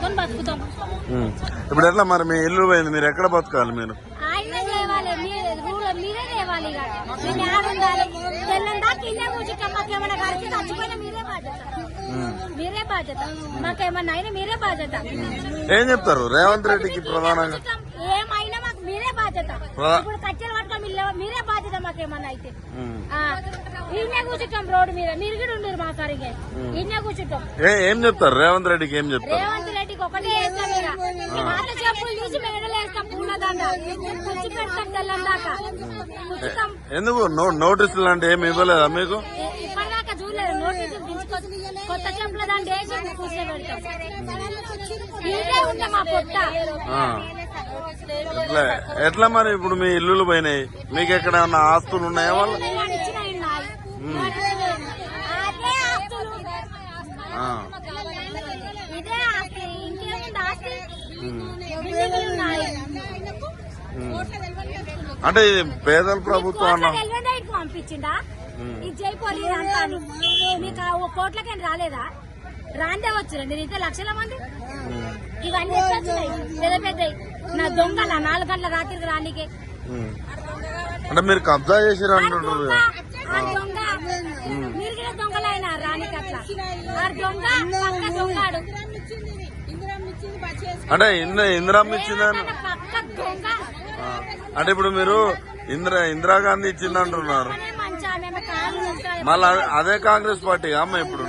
చేసుకొని బతుకుతాం. ఇప్పుడు ఎట్లా మరి మీ ఇల్లు పోయింది, మీరు ఎక్కడ బతకాలి? మీరు ఆయనే లేవాలి, మీరే లేవాలి. ఇక ఉండాలి తెల్లని దాకా ఇల్లే కూర్చుంటాం. మాకేమైనా కలిసి చచ్చిపోయినా మీరే బాధ్యత, మాకేమన్నా అయినా మీరే బాధ్యత. ఏం చెప్తారు రేవంత్ రెడ్డికి ప్రధానంగా? ఏమైనా మాకు మీరే బాధ్యత. ఇప్పుడు కట్టెలు పట్టుకొని మీరే బాధ్యత. మాకేమన్నా అయితే ఇన్నే కూర్చుంటాం రోడ్డు మీద. మీరు కూడా ఉండరు మా సరిగా ఇన్నే కూర్చుంటాం. ఏం చెప్తారు రేవంత్ రెడ్డికి? ఏం చెప్తారు రేవంత్ రెడ్డికి? ఒకటే వేస్తాం. ఇక వాళ్ళ చెప్పులు తీసి మెడలు వేస్తాం, పూలదండ కూర్చి పెడతాం తెల్లని దాకా కూర్చుంటాం. ఎందుకు నోటీసులు లాంటి ఏమి ఇవ్వలేదా మీకు? ఇప్పటిదాకా చూడలేదు. నోటీసులు తీసుకొచ్చి కొత్త చెప్పుల దాంట్లో వేసి కూర్చోబెడతాం. ఇదే ఉంటే మా పొట్ట. ఎట్లా మరి ఇప్పుడు మీ ఇల్లులు పోయినాయి, మీకు ఎక్కడ ఏమన్నా ఆస్తులు ఉన్నాయా? వాళ్ళు అదే ఆస్తులు, ఇదే ఆస్తి, ఇంకేముంది ఆస్తి? అంటే ఇది పేదల ప్రభుత్వం అన్న పంపించిందా? ఇది జైపోలేదు అంతా మీకు కోట్లకేం రాలేదా? రాందే వచ్చిరండి ఇంత లక్షల మంది. ఇవన్నీ వచ్చినాయి పెద్ద పెద్ద నా దొంగల 4 గంటల రాత్రికి రానికే. అంటే మీరు కబ్జా చేసిరు అంటుంటారు. దొంగ మీరు కూడా దొంగలైనా రానికి అట్లా. ఆ దొంగ పక్క దొంగాడు. అంటే ఇందిరమ్మ ఇచ్చిందని పక్క దొంగ. అంటే ఇప్పుడు మీరు ఇందిరాగాంధీ ఇచ్చింది అంటున్నారు. మళ్ళీ అదే కాంగ్రెస్ పార్టీ అమ్మ ఇప్పుడు